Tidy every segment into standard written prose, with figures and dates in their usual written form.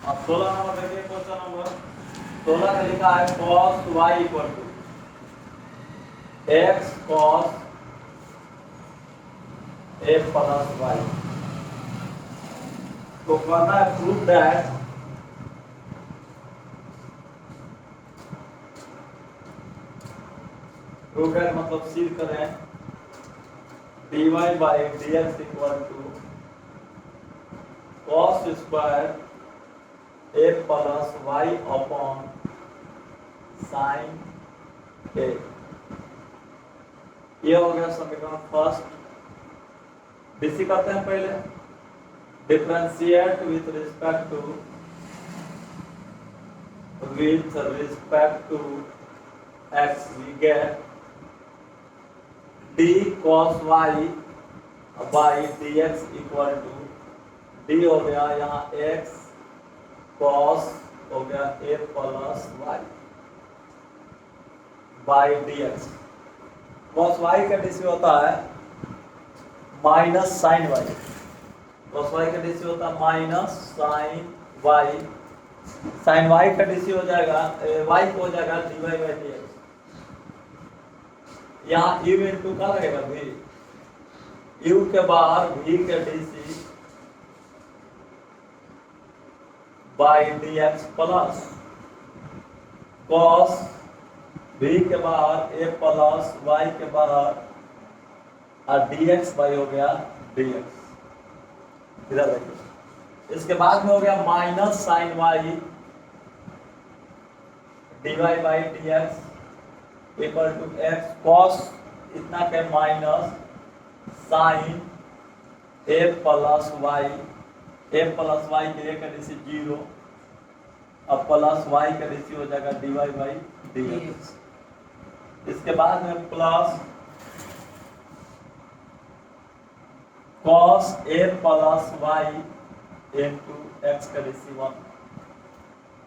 अब 16 नंबर देखिए question number 16 में लिखा है cos y equal to x cos a plus y। तो कहना है प्रूव दैट मतलब सिद्ध करें dy by dx equal to cos square a plus y upon sine a। ये हो गया समीकरण फर्स्ट। बीसी करते हैं पहले differentiate with respect to x we get d cos y by dx equal to d हो गया यहाँ x cos हो गया a plus y by dx। cos y का डीसी होता है minus sine y। cos y का डीसी होता है minus sine y। Sine y का डीसी हो जाएगा y को हो जाएगा dy बाई dx। यहाँ u इंटू का रहेगा v, u के बाहर v के DC by dx plus cos v के बाहर a प्लस y के बाहर और dx बाई हो गया dx। इधर देखिए इसके बाद में हो गया minus sine y dy by dx equal to x cos इतना के minus sine a plus y के एक डीसी 0 अब प्लस y का डीसी हो जाएगा dy बाई dx। इसके बाद में plus cos a plus y into x का डीसी 1।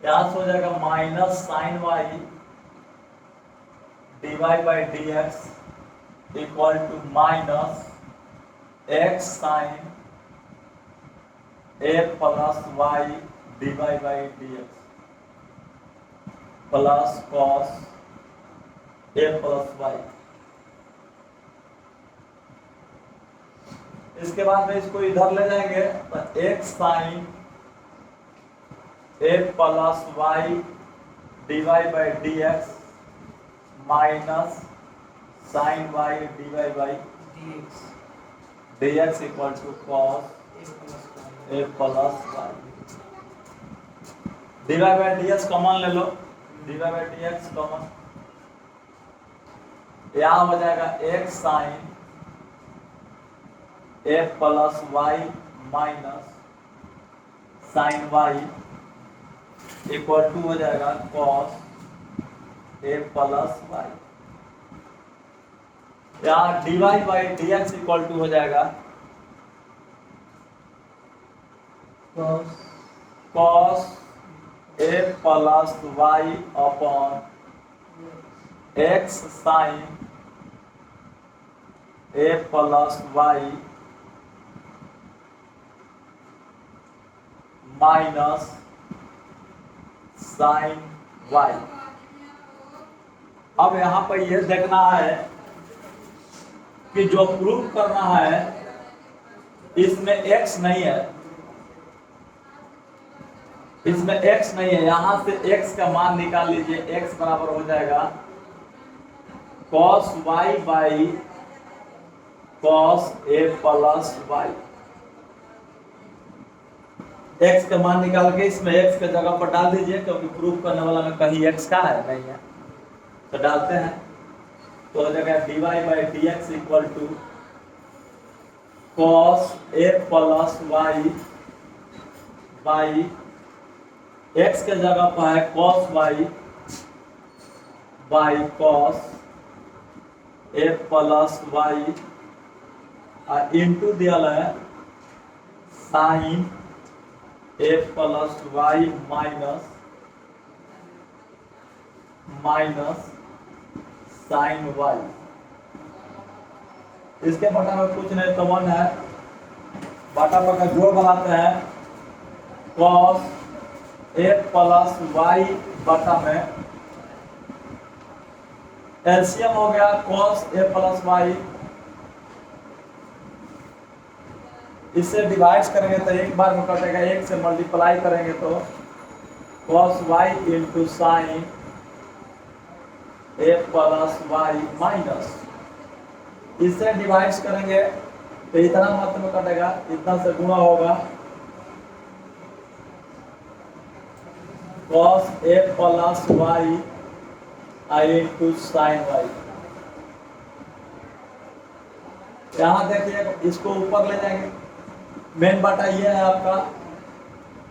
यहाँ से हो जाएगा minus sine y dy by dx equal to minus x sine a plus y dy by dx plus cos a plus y। इसके बाद में इसको इधर ले जाएंगे तो x sine a plus y dy by dx minus sine y dy by dx equal to cos a plus y। dy by dx common ले लो, dy बाई dx कॉमन, यहाँ हो जाएगा x sine a plus y minus sine y equal to हो जाएगा cos a plus y। यहाँ dy by dx equal to हो जाएगा cos a plus y upon x sine a plus y minus sine y। अब यहाँ पर यह देखना है कि जो प्रूव करना है इसमें x नहीं है, इसमें x नहीं है। यहां से x का मान निकाल लीजिए, x बराबर हो जाएगा cos y by cos a plus y। x का मान निकाल के इसमें x के जगह पर डाल दीजिए, क्योंकि प्रूफ करने वाला में कहीं x का है नहीं है तो डालते हैं। तो हो जाएगा dy by dx equal to cos a plus y by x के जगह पर है cos y by cos a plus y और इंटू दिया है sine a plus y minus sine y। इसके बटा में कुछ नहीं, तो 1 है, बटा पर का जोड़ बनाते हैं cos ए प्लस वाई बटा में एलसीएम हो गया cos ए प्लस वाई, इससे डिवाइड करेंगे तो एक बार में कटेगा, एक से मल्टीप्लाई करेंगे तो cos Y into sign A plus Y minus, इससे डिवाइड करेंगे तो इतना मात्र में कटेगा, इतना से गुणा होगा cos ए प्लस वाई आई इंटू साइन वाई। यहाँ देखिए इसको ऊपर ले जाएंगे, मेन बटा ये है आपका,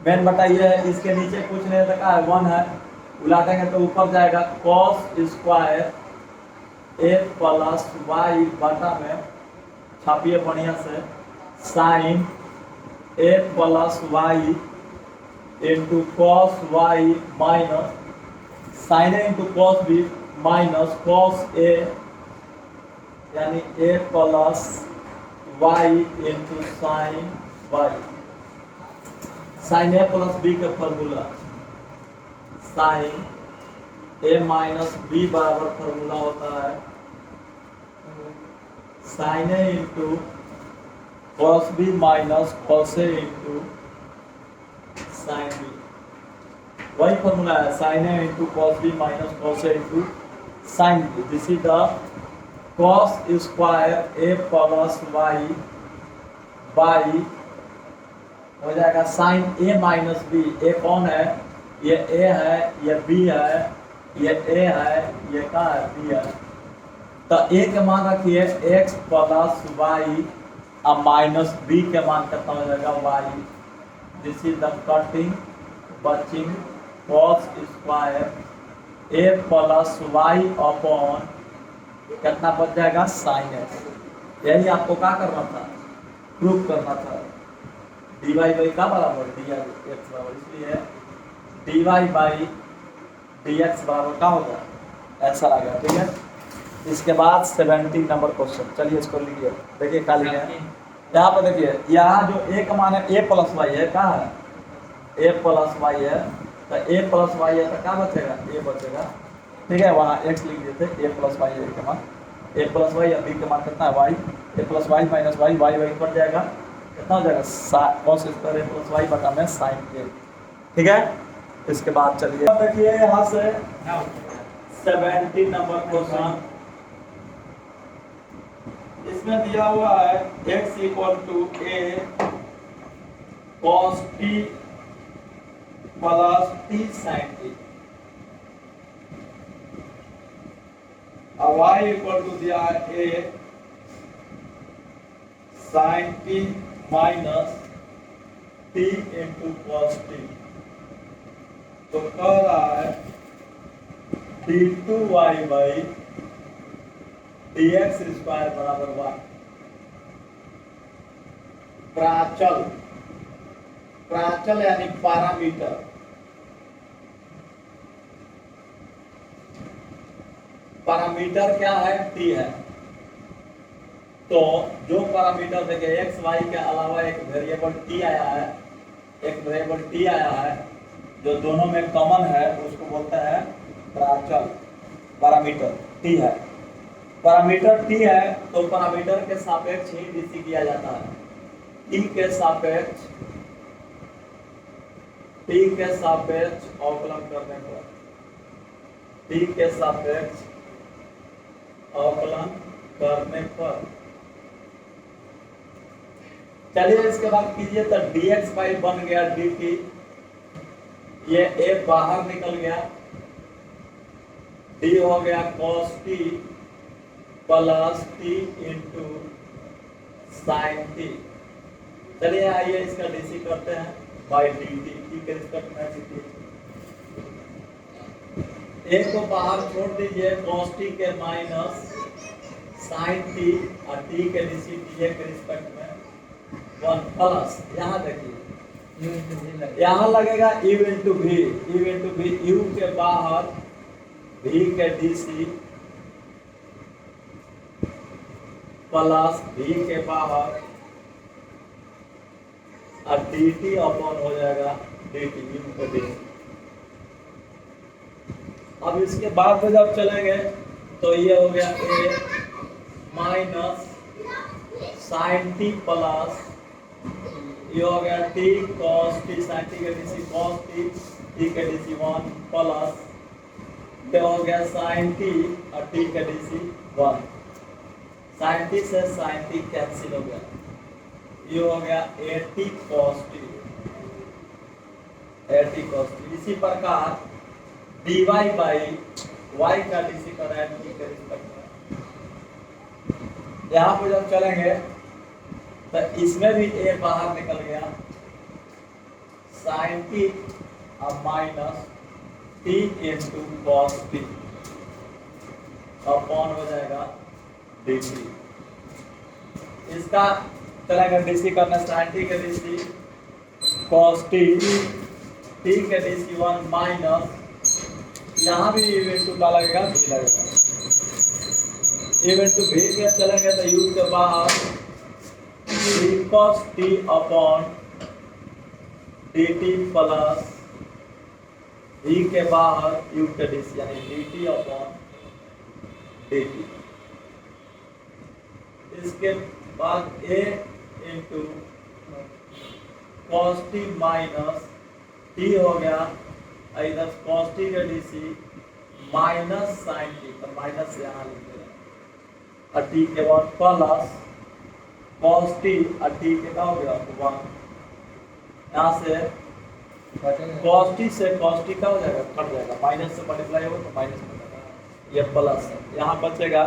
मेन बटा ये है, इसके नीचे कुछ नहीं रखा है, 1 है, उलाटेंगे तो ऊपर जाएगा cos स्क्वायर ए प्लस वाई बटा में छापिए बढ़िया से sine A plus Y into cos Y minus sine A into cos B minus cos A यानी A plus Y into sine Y. Sine A plus B का फॉर्मूला साइन ए minus B बराबर formula होता है sine A into cos B minus cos A into sine B, वही formula है sine A into cos B minus cos A into sine b. This is the cos square A plus y by हो जाएगा sine A minus b, a कौन है, ये ए है, ये B है, ये ए है, ये क्या है, बी है, तो ए के मान रखिए x प्लस वाई और माइनस बी के मान कितना हो जाएगा y। This is the cutting बचिंग cos स्क्वायर ए प्लस वाई अपॉन कितना बच जाएगा साइन x। यही आपको क्या करना था, प्रूफ करना था, dy बाई का बराबर dx बराबर, इसलिए dy बाई dx बराबर क्या होगा, ऐसा आ गया। ठीक है, इसके बाद 17 नंबर क्वेश्चन, चलिए इसको लिखिए, देखिए क्या लिखे हैं यहाँ पे, देखिए यहाँ जो ए का मान है ए प्लस वाई है, क्या है ए प्लस वाई है, तो ए प्लस वाई है तो क्या बचेगा, ए बचेगा। ठीक है, वहाँ एक्स लिख दिए थे, ए प्लस वाई है के मान, ए प्लस वाई है, बी के मान कितना है Y, A plus Y minus Y, Y Y cut जाएगा, कितना हो जाएगा कॉस स्क्वायर ए प्लस वाई बटा में साइन ए। ठीक है, इसके बाद चलिए देखिए यहाँ से 17 नंबर क्वेश्चन, इसमें दिया हुआ है x equal to A cos T plus T sine T, और y इक्वल टू दिया है A sine T minus T into cos T, तो कह रहा है d2y बाई dx स्क्वायर बराबर y। प्राचल, प्राचल यानी पैरामीटर, पैरामीटर क्या है, t है, तो जो पैरामीटर देखिए x y के अलावा एक वेरिएबल t आया है, एक वेरिएबल t आया है जो दोनों में कॉमन है, उसको बोलते हैं प्राचल, पैरामीटर t है। पैरामीटर t है तो पैरामीटर के सापेक्ष ही डीसी किया जाता है, t के सापेक्ष अवकलन करने पर, t के सापेक्ष अवकलन करने पर, चलिए इसके बाद कीजिए तो dx बाई बन गया dt, ये a बाहर निकल गया, d हो गया cos t plus t into sine t। चलिए आइए इसका डीसी करते हैं बाई dt, t के रिस्पेक्ट में dt, a को बाहर छोड़ दीजिए, cos t के माइनस साइन t और t के डीसी dA के रिस्पेक्ट में 1 प्लस, यहाँ देखिए यहाँ लगेगा u इंटू v, u के बाहर v के डीसी प्लस v के बाहर और dt अपॉन हो जाएगा dt, u के डीसी। अब इसके बाद में जब चलेंगे तो ये हो गया a minus sine t plus ये हो गया t cos t sine t के डीसी कॉस टी के डीसी 1 प्लस ये हो गया साइन टी और टी के डीसी 1 साइन टी से साइन टी कैंसिल हो गया ये हो गया ए टी कॉस टी इसी प्रकार dy बाई y का डीसी का रैंक की के रिस्पेक्ट में यहाँ पे जब चलेंगे तो इसमें भी a बाहर निकल गया साइन टी अब minus T into cos T upon हो जाएगा dt इसका चलेगा डीसी करना साइन टी के डीसी कॉस टी टी के डीसी 1 माइनस यहाँ भी इवेंटू का लगेगा भी लगेगा इवेंटू भी के चलेंगे तो यू के बाहर T cos T upon D T plus E के बाहर यू के डीसी यानी D T upon D T इसके बाद A into cos T minus T हो गया इधर कॉस टी का डीसी माइनस साइन टी तो माइनस यहाँ लिख देना और टी के बाद प्लस कॉस टी और टी के का हो गया 1 यहाँ से कॉस टी से कॉस टी का हो जाएगा कट जाएगा माइनस से मल्टीप्लाई होगा तो माइनस हो जाएगा ये प्लस है यहाँ बचेगा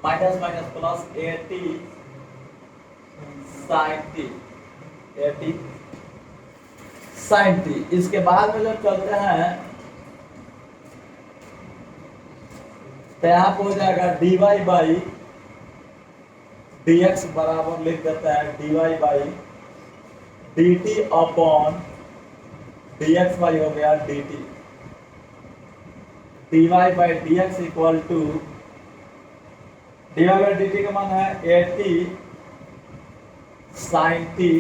minus minus plus a t sine t a t sine t इसके बाद में जब चलते हैं तो यहाँ पे हो जाएगा dy बाई dx बराबर लिख देता है dy by dt upon dx by हो गया dt dy by dx equal to dy by dt का मान है 80 साइन टी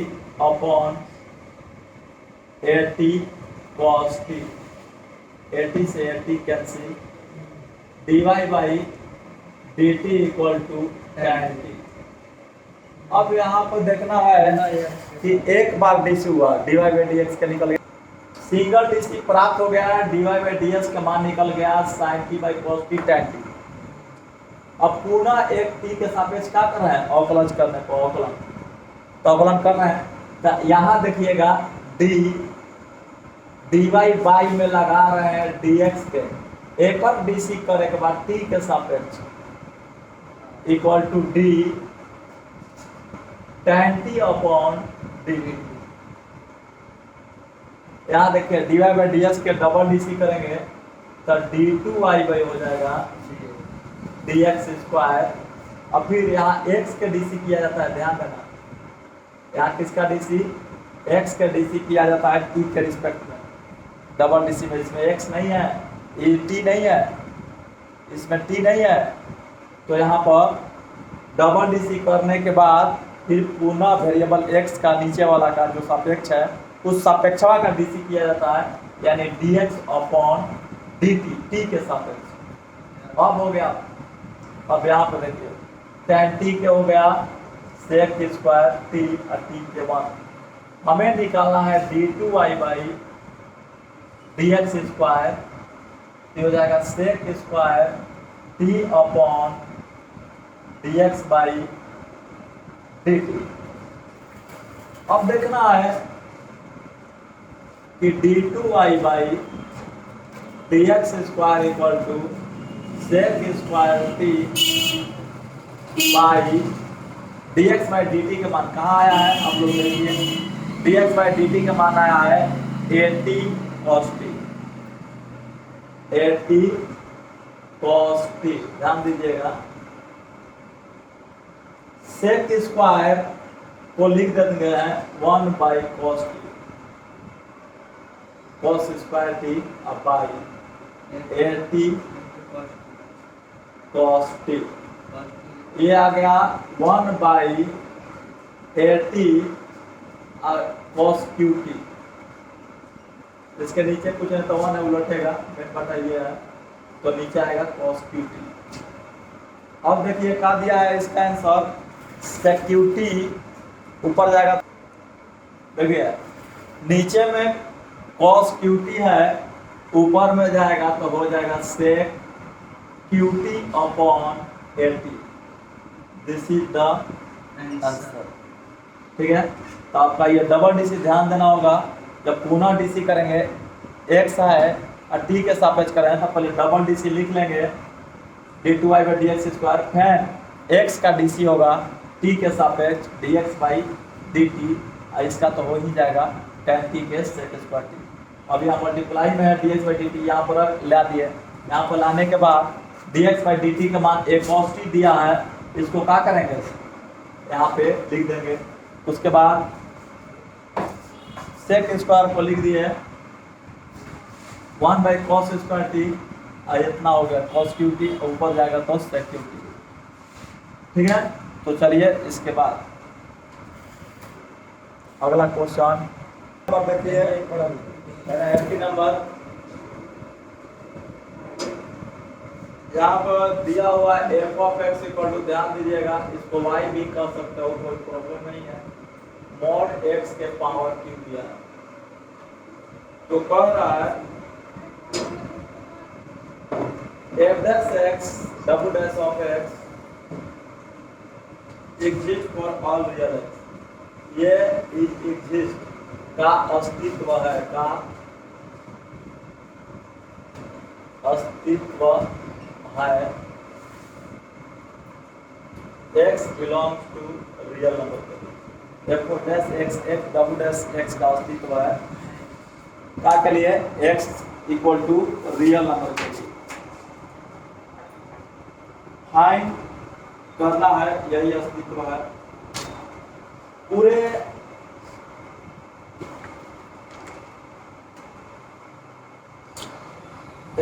अपॉन 80 cos t 80 से 80 cancel dy by dt equal to tan t अब यहाँ पर देखना है कि एक बार डीसी हुआ dy बाई dx का निकल गया सिंगल डीसी प्राप्त हो गया dy बाई dx का मान निकल गया sin t by cos t tan t अब पुनः एक t के सापेक्ष क्या कर रहे हैं अवकलन करने को अवकलन तो अवकलन कर रहे हैं तो यहाँ देखिएगा dy बाई में लगा रहे हैं dx के एक और डीसी करे के बाद t के सापेक्ष equal to d tan t upon dt यहाँ देखिए dy बाई dx के डबल डीसी करेंगे तो d2y बाई हो जाएगा dx स्क्वायर अब फिर यहाँ x के डीसी किया जाता है ध्यान देना यहाँ किसका डीसी x के डीसी किया जाता है t के रिस्पेक्ट में डबल डीसी में इसमें x नहीं है ये t नहीं है इसमें t नहीं है तो यहाँ पर डबल डीसी करने के बाद फिर पुनः वेरिएबल x का नीचे वाला का जो सापेक्ष है उस सापेक्षवा का डीसी किया जाता है यानी dx अपॉन dt t के सापेक्ष अब हो गया अब यहाँ पर देखिए tan t के हो गया sec स्क्वायर t और t के बाद हमें निकालना है d2y बाई dx स्क्वायर हो जाएगा sec square t upon dx by dt अब देखना है कि d2y by dx square equal to sec square t by dx by dt का मान कहाँ आया है आप लोग देखिए dx बाई dt का मान आया है 80 cos t 80 cos t ध्यान दीजिएगा sec स्क्वायर को लिख देंगे हैं 1 by cos t cos square t अब बाई 80 cos t ये आ गया 1 बाई 80 cos QT इसके नीचे कुछ है तो 1 है, उलटेगा, मेन बटा ये है, तो नीचे आएगा cos QT। अब देखिए क्या दिया है इसका आंसर, सेक्यूटी ऊपर जाएगा, देखिए नीचे में cos QT है, ऊपर में जाएगा तो हो जाएगा sec QT upon LT। This is the answer. ठीक है, तो आपका ये डबल डीसी ध्यान देना होगा, जब पुनः डीसी करेंगे x है और t के सापेक्ष करें तो पहले डबल डीसी लिख लेंगे, d2y बाई dx स्क्वायर, फिर x का डीसी होगा t के सापेक्ष dx बाई dt, और इसका तो हो ही जाएगा tan t के sec स्क्वायर t। अब यहाँ मल्टीप्लाई में है dx बाई dt, यहाँ पर ला दिए, यहाँ पर लाने के बाद dx बाई dt का मान एक cos t दिया है, इसको क्या करेंगे यहाँ पे लिख देंगे, उसके बाद sec स्क्वायर को लिख दिए 1 बाई cos स्क्वायर t, इतना हो गया cos QT, ऊपर जाएगा तो sec QT। ठीक है, तो चलिए इसके बाद अगला क्वेश्चन देखिए, नंबर यहाँ पर दिया हुआ है f of x equal to, ध्यान दीजिएगा इसको y भी कर सकते हो, कोई प्रॉब्लम नहीं है, मॉड x के पावर क्यू दिया है, तो कह रहा है f dash x double dash of x exist for all real x, ये exist का अस्तित्व है, का अस्तित्व है, x belongs to real number, f dash x f double dash x का अस्तित्व है, क्या के लिए x equal to real number के लिए फाइंड करना है, यही अस्तित्व है पूरे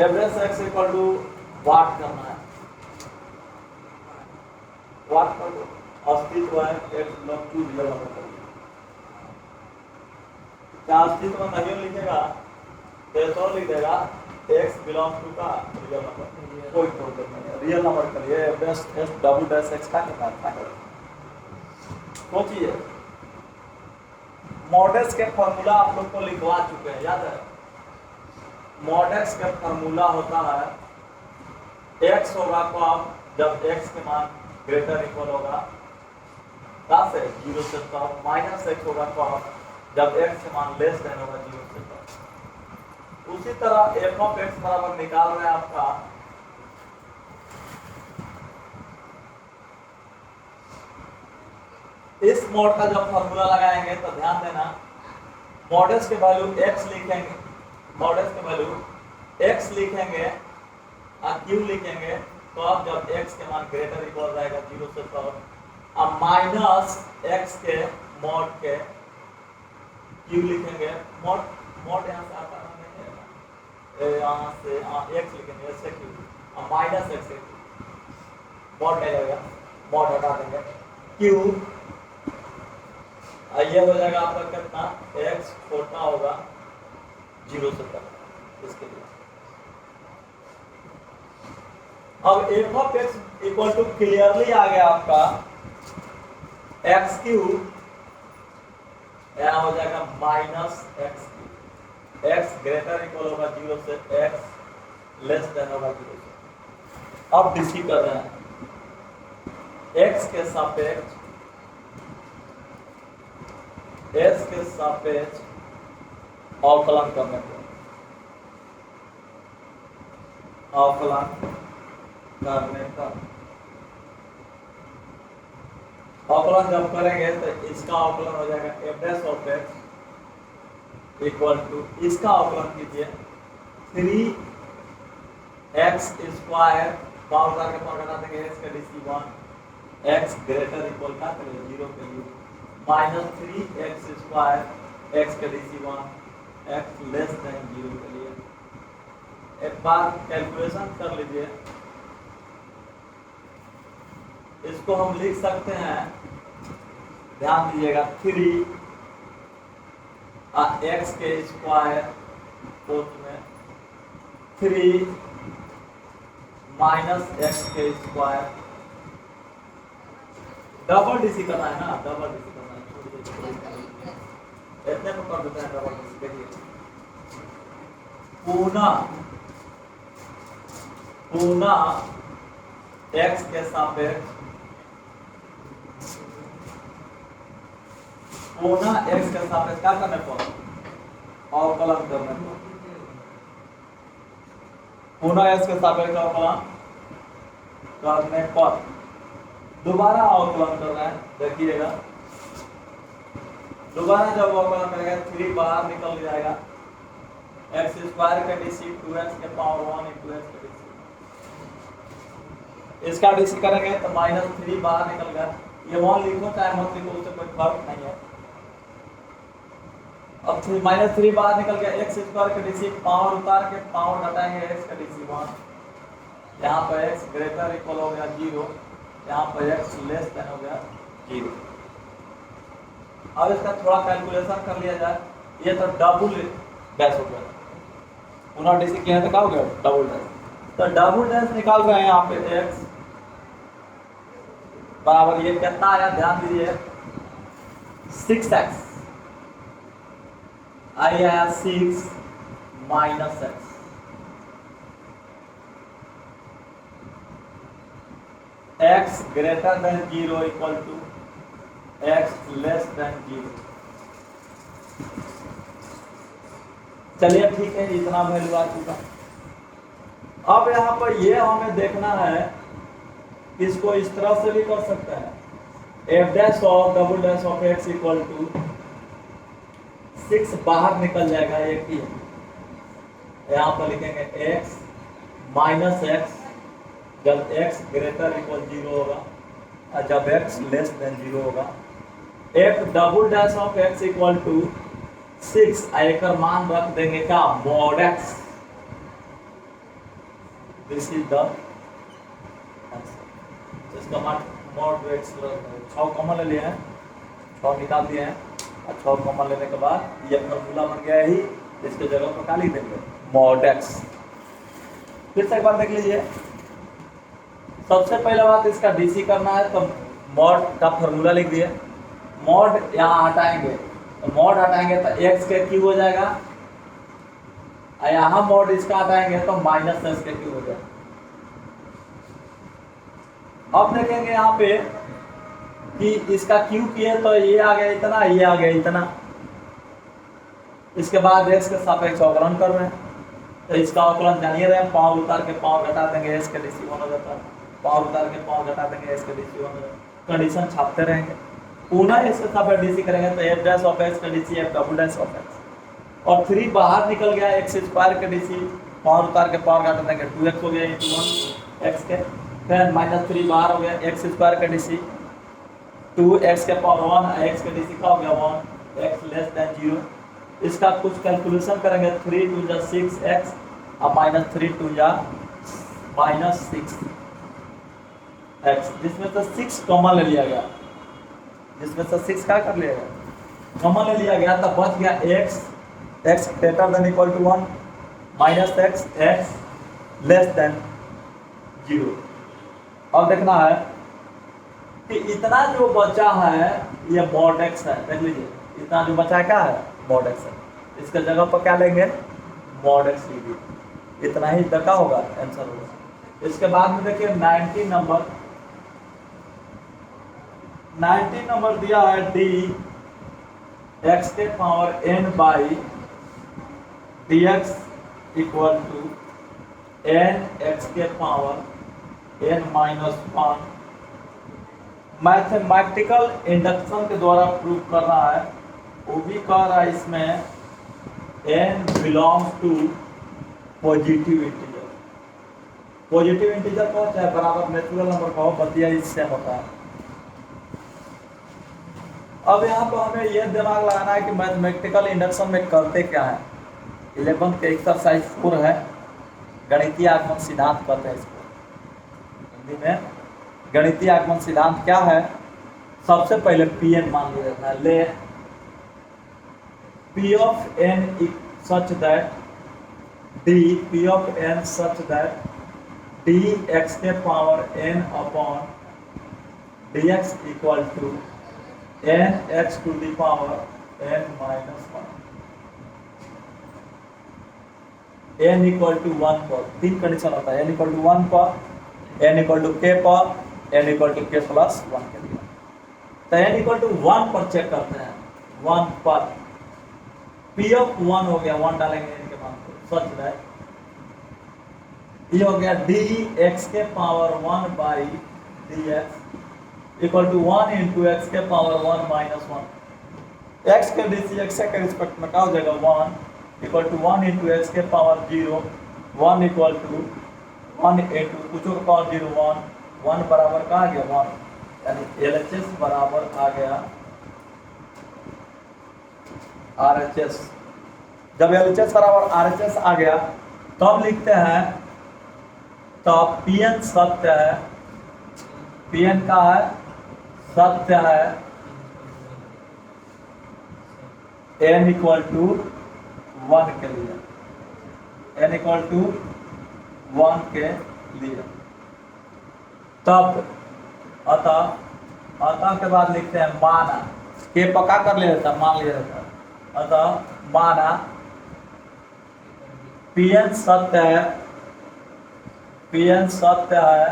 average x equal to what करना है, वाट कर दो, अस्तित्व है x belong to real number, क्या अस्तित्व नहीं लिखेगा तो लिख देगा x बिलोंग टू का रियल नंबर, कोई प्रॉब्लम नहीं है, रियल नंबर के लिए average x double dash x का निकालना है। सोचिए मॉडल्स के फॉर्मूला आप लोग को लिखवा चुके हैं, याद है, मॉडल्स का फॉर्मूला होता है x होगा कब, जब x के मान ग्रेटर इक्वल होगा कहाँ से 0 से कम, माइनस x होगा कब, जब x के मान लेस देन होगा 0 से कम। उसी तरह f ऑफ x बराबर निकाल रहे हैं आपका इस मोड का जब फॉर्मूला लगाएंगे तो ध्यान देना, मॉडल्स के वैल्यू x लिखेंगे, मॉडल्स के वैल्यू x लिखेंगे और q लिखेंगे, तो अब जब x के मान ग्रेटर इक्वल रहेगा 0 से कम, अब माइनस x के मॉड के q लिखेंगे, मॉड मॉड यहाँ से आता है, यहाँ से x लिखेंगे, इससे q, अब माइनस x से मॉड नहीं लगेगा, मॉड हटा देंगे, q ये हो जाएगा आपका कितना, x छोटा होगा 0 से कम, इसके लिए अब f of x equal to clearly आ गया आपका x क्यूब, यहाँ हो जाएगा minus x cube, x greater equal होगा 0 से, x लेस देन होगा 0 से। अब डिसी कर रहे हैं x के सापेक्ष s के सापेक्ष अवकलन करने को, अवकलन करने का, अवकलन जब करेंगे तो इसका अवकलन हो जाएगा f dash of x equal to, इसका अवकलन कीजिए 3x स्क्वायर, पावर के पावर घटा देंगे, x का डीसी 1, x ग्रेटर इक्वल का 0 के लिए, माइनस 3x स्क्वायर, x के डीसी 1, x लेस देन 0 के लिए। एक बार कैलकुलेशन कर लीजिए, इसको हम लिख सकते हैं, ध्यान दीजिएगा 3 x के स्क्वायर फोर्थ में 3 माइनस एक्स के स्क्वायर, डबल डीसी करना है ना, डबल डीसी करना है, इतने में कर देते हैं डबल डीसी। देखिए पुनः एक्स के सापेक्ष, पुनः एक्स के सापेक्ष क्या करने पर, अवकलन करने पर, पुनः एक्स के सापेक्ष अवकलन करने पर दोबारा अवकलन कर रहे हैं। देखिएगा दोबारा जब अवकलन करेंगे 3 बाहर निकल जाएगा, एक्स स्क्वायर का डीसी 2x के पावर 1 इंटू एक्स का डीसी, इसका डीसी करेंगे तो -3 बाहर निकल गया। ये 1 लिखो चाहे मत लिखो, उससे कोई फर्क नहीं है। अब -3 बाहर निकल गया, एक्स स्क्वायर का डीसी पावर उतार के पावर घटाएंगे एक्स का डीसी 1, यहाँ पर एक्स ग्रेटर इक्वल हो गया 0, यहाँ पर एक्स लेस देन हो गया 0। अब इसका थोड़ा कैलकुलेशन कर लिया जाए, ये तो डबल डैश हो गया, पुनः डीसी किया तो क्या हो गया डबल डैश, तो डबल डैश निकाल रहे हैं यहाँ पे एक्स बराबर ये कितना आया ध्यान दीजिए 6x, आया 6 minus x, x greater than 0 equal to x less than 0। चलिए ठीक है, इतना वैल्यू आ चुका। अब यहाँ पर ये हमें देखना है, इसको इस तरह से भी कर सकते हैं, f dash of double dash of x equal to 6 बाहर निकल जाएगा, एक ही है, यहाँ पर लिखेंगे x माइनस एक्स जब x ग्रेटर इक्वल 0 होगा और जब x लेस देन 0 होगा, एक double dash of x equal to 6 एक मान रख देंगे का mod x, this is the इसका मान मॉड x 6 कॉमन ले लिए हैं, 6 निकाल दिए हैं, 6 कॉमन लेने के बाद ये फॉर्मूला बन गया ही, इसके जगह पर क्या लिख देंगे मॉड x। फिर से एक बार देख लीजिए, सबसे पहले बात इसका डीसी करना है तो मॉड का फॉर्मूला लिख दिए, मॉड यहाँ हटाएंगे तो मॉड हटाएंगे तो x के क्यूब हो जाएगा, और यहाँ मॉड इसका हटाएंगे तो माइनस एक्स के क्यूब हो जाएगा। अब देखेंगे यहाँ पे कि इसका क्यू किए तो ये आ गया इतना, ये आ गया इतना, इसके बाद एक्स के सापेक्ष अवकलन कर रहे हैं, तो इसका अवकलन जानिए रहे हैं, पावर उतार के पावर घटा देंगे एक्स के डीसी 1 हो जाता है, पावर उतार के पावर घटा देंगे एक्स के डीसी 1 हो जाता है, कंडीशन छापते रहेंगे, पुनः इसके सापेक्ष डीसी करेंगे तो एफ डैश ऑफ एक्स का DC F double dash of x, और 3 बाहर निकल गया, एक्स स्क्वायर का डीसी पावर उतार के पावर घटा देंगे 2x हो गया इंटू 1 एक्स के, फिर -3 बाहर हो गया, एक्स स्क्वायर का डीसी 2x के पावर 1 एक्स का डीसी का हो गया 1 एक्स लेस देन 0। इसका कुछ कैलकुलेशन करेंगे, 3 2 जा 6x और -3 2 जा -6x, जिसमें से 6 कॉमन ले लिया गया, जिसमें से 6 क्या कर लिया गया कॉमन ले लिया गया, तब बच गया x greater than equal to 1 minus x less than 0। अब देखना है कि इतना जो बचा है ये मॉड x है, देख लीजिए इतना जो बचा क्या है मॉड x है, इसके जगह पर क्या लेंगे मॉड x लीजिए, इतना ही दका होगा आंसर होगा। इसके बाद में देखिए 19 नंबर दिया है d x के power n by dx equal to n x के power n minus 1, mathematical induction के द्वारा प्रूव कर रहा है, वो भी कह रहा है इसमें n belongs to positive integer, positive integer को चाहे बराबर नेचुरल नंबर का हो, बतिया इससे होता है। अब यहाँ पर हमें यह दिमाग लगाना है कि मैथमेटिकल इंडक्शन में करते क्या है। 11th के एक्सरसाइज 4 है, गणितीय आगमन सिद्धांत कहते हैं इसको हिंदी में। गणितीय आगमन सिद्धांत क्या है, सबसे पहले Pn मान लिया जाता है, ले P of n such that D P of N such that D x के power N upon D x equal to N X to the power N minus one, N equal to one पर तीन condition होता है, N equal to one पर, N equal to K पर, N equal to के plus one के लिए। तो एन इक्वल टू वन पर चेक करते हैं, वन पर पी ऑफ वन हो गया, वन डालेंगे एन के मान को, सच दैट ये हो गया डी एक्स के power one by D x equal to one into x के power one minus one, X के डी एक्स के रिस्पेक्ट में क्या हो जाएगा, one equal to one into x के power zero, one equal to one into कुछ का पावर जीरो, वन, वन बराबर का आ गया वन, यानी एलएचएस बराबर आ गया आरएचएस। जब एलएचएस बराबर आरएचएस आ गया तब लिखते हैं, तब पीएन सत्य है, पीएन का है सत्य है, एन इक्वल टू वन के लिए, एन इक्वल टू वन के लिए। तब अतः के बाद लिखते हैं माना, के पक्का कर लिया जाता, मान लिया जाता, अतः माना पीएन सत्य है, पीएन सत्य है,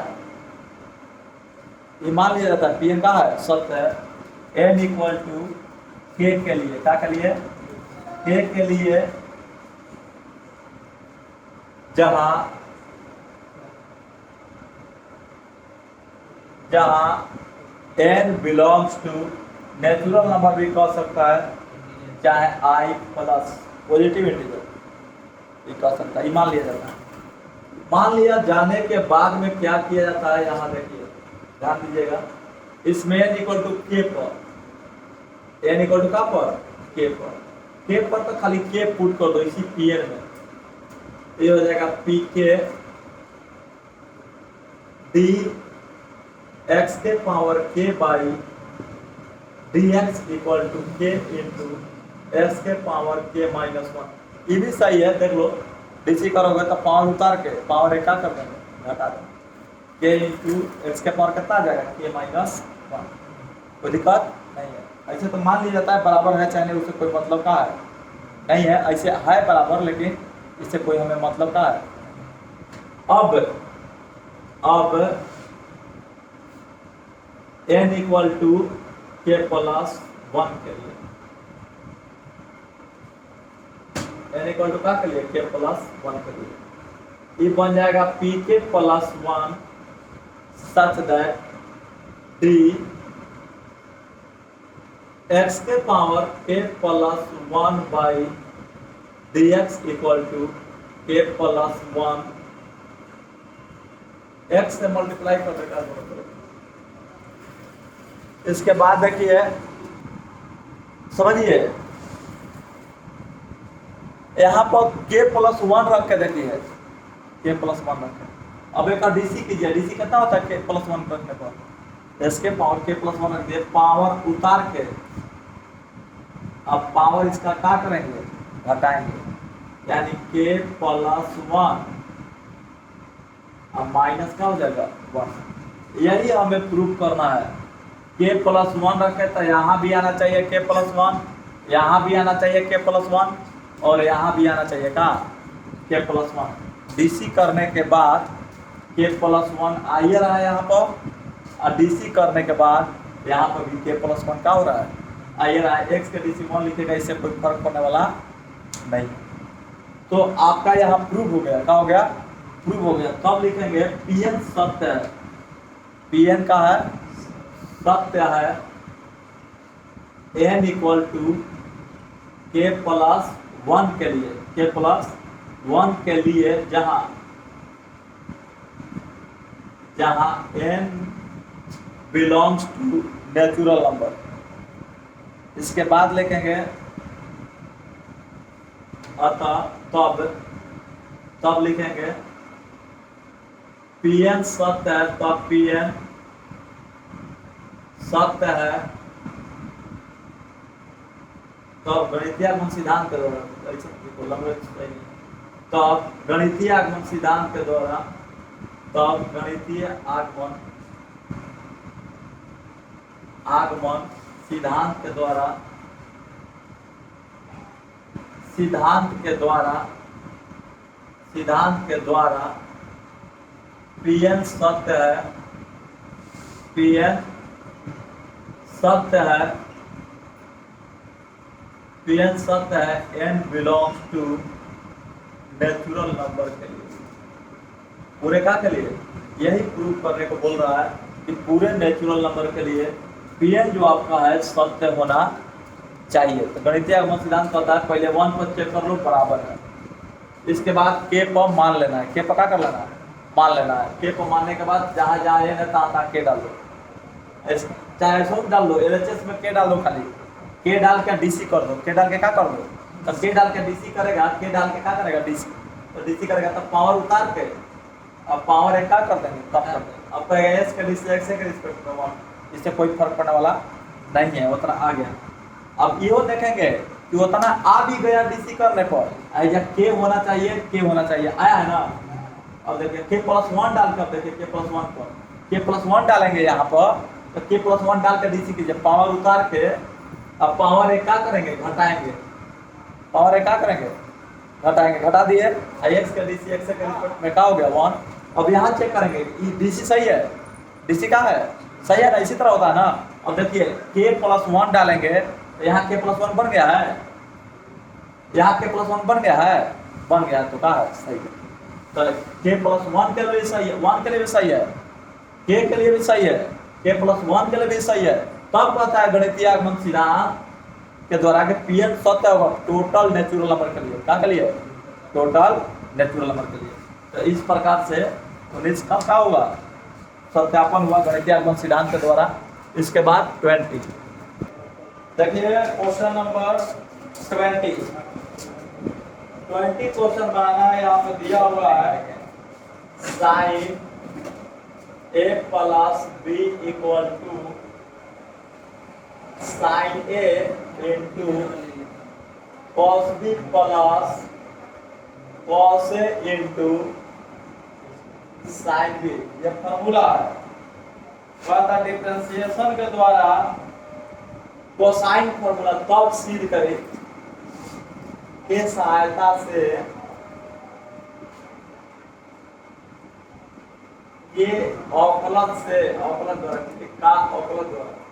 ये मान लिया जाता है पीएन का है सत्य है, एन इक्वल टू के लिए, क्या के लिए, के लिए जहां n belongs to natural number भी कह सकता है, चाहे i प्लस पॉजिटिव इंटीजर ये कह सकता है, ये मान लिया जाता है। मान लिया जाने के बाद में क्या किया जाता है, यहाँ देखिए ध्यान दीजिएगा, इसमें n इक्वल टू के पर, n इक्वल टू का पर, के पर तो खाली के पुट कर दो इसी पीएन में, ये हो जाएगा पी के डी एक्स के power k by D x equal to k into x के पावर के माइनस वन। ये भी सही है, देख लो डीसी करोगे तो पावर उतार के पावर एक कर देंगे, घटा देंगे, के इंटू एक्स के पावर कितना आ जाएगा, के माइनस वन, कोई दिक्कत नहीं है। ऐसे तो मान लिया जाता है बराबर है, चाहे उससे कोई मतलब का है नहीं है, ऐसे है बराबर, लेकिन इससे कोई हमें मतलब का है। अब n इक्वल टू के प्लस वन के लिए, n इक्वल टू के लिए, के प्लस वन के लिए, ये बन जाएगा P k plus one such that D x के power k plus one by D x equal to के प्लस वन, एक्स से मल्टीप्लाई कर देगा। इसके बाद देखिए समझिए, यहाँ पर के प्लस वन रख के देखिए, के प्लस वन रखे, अब एक डीसी कीजिए, डीसी कितना होता है के प्लस वन रखने पर, इसके पावर के प्लस वन रख दिए, पावर उतार के अब पावर इसका क्या करेंगे, घटाएंगे, यानी के प्लस वन अब माइनस का हो जाएगा वन। यही हमें प्रूव करना है, के प्लस वन रखे तो यहाँ भी आना चाहिए के प्लस वन, यहाँ भी आना चाहिए के प्लस वन, और यहाँ भी आना चाहिए का के प्लस वन। डीसी करने के बाद के प्लस वन आ ही रहा है यहाँ पर, और डीसी करने के बाद यहाँ पर भी के प्लस वन का हो रहा है, आइए रहा है। एक्स के डीसी वन लिखेगा, इससे कोई फर्क पड़ने वाला नहीं। तो आपका यहाँ प्रूव हो गया, क्या हो गया, प्रूव हो गया। कब लिखेंगे, पीएन सत्य है, पीएन का है सत्य है, एन इक्वल टू के प्लस वन के लिए, के प्लस वन के लिए जहां n belongs to natural number. इसके बाद लिखेंगे अतः तब लिखेंगे पीएन सत्य है, तब पीएन सत्य है, तब गणितीय गुण सिद्धांत करोगे, तब गणितीय आगमन सिद्धांत के द्वारा आगमन सिद्धांत के द्वारा Pn सत्य है, Pn सत्य है n belongs to natural number के लिए। पूरे का के लिए यही प्रूव करने को बोल रहा है कि पूरे नेचुरल नंबर के लिए Pn जो आपका है सत्य होना चाहिए। तो गणितीय आगमन सिद्धांत कहता है पहले 1 पर चेक कर लो बराबर है, इसके बाद k पर मान लेना है, k पर क्या कर लेना है, मान लेना है। k पर मानने के बाद जहाँ जहाँ n है तहाँ k डाल दो, चाहे ऐसा डाल दो, LHS में k डाल दो, खाली k डाल के DC कर दो, k डाल के क्या कर दो, तब k डाल के DC करेगा, k डाल के क्या करेगा DC, तो DC करेगा तब पावर उतार के अब पावर एक क्या कर देंगे तब कर देंगे। अब कहेगा s के DC x के रिस्पेक्ट में 1, इससे कोई फर्क पड़ने वाला नहीं है, उतना आ गया। अब यो देखेंगे कि उतना आ भी गया DC करने पर, या k होना चाहिए, k होना चाहिए, आया है ना। अब देखिए k+1 डाल कर देखिए, k+1 पर k+1 डालेंगे यहाँ पर, तो k+1 डाल कर DC कीजिए, पावर उतार के अब पावर एक क्या करेंगे, घटाएंगे, पावर एक क्या करेंगे, घटाएंगे, घटा दिए, x के DC x के रिस्पेक्ट में क्या हो गया 1। अब यहाँ चेक करेंगे DC सही है, DC क्या है, सही है ना, इसी तरह होता है ना। अब देखिए k+1 डालेंगे तो यहाँ k+1 बन गया है, यहाँ k+1 बन गया है, बन गया तो क्या है, सही है। तो k+1 के लिए सही है, 1 के लिए भी सही है, k के लिए भी सही है, k+1 के लिए भी सही है। तब कहता है गणितीय आगमन सिद्धांत के द्वारा कि Pn सत्य होगा टोटल नेचुरल नंबर के लिए, क्या के लिए, टोटल नेचुरल नंबर के लिए। तो इस प्रकार से 19 का क्या होगा, सत्यापन हुआ गणितीय आगमन सिद्धांत के द्वारा। इसके बाद 20 देखिए क्वेश्चन नंबर 20 क्वेश्चन बनाना है। यहाँ पे दिया हुआ है sine a plus b equal to sine a into cos b plus cos a into sine b, ये फॉर्मूला है। कहता डिफरेंशिएशन के द्वारा कोसाइन फॉर्मूला तब सिद्ध करें के सहायता से ये अवकलन से, अवकलन द्वारा का अवकलन द्वारा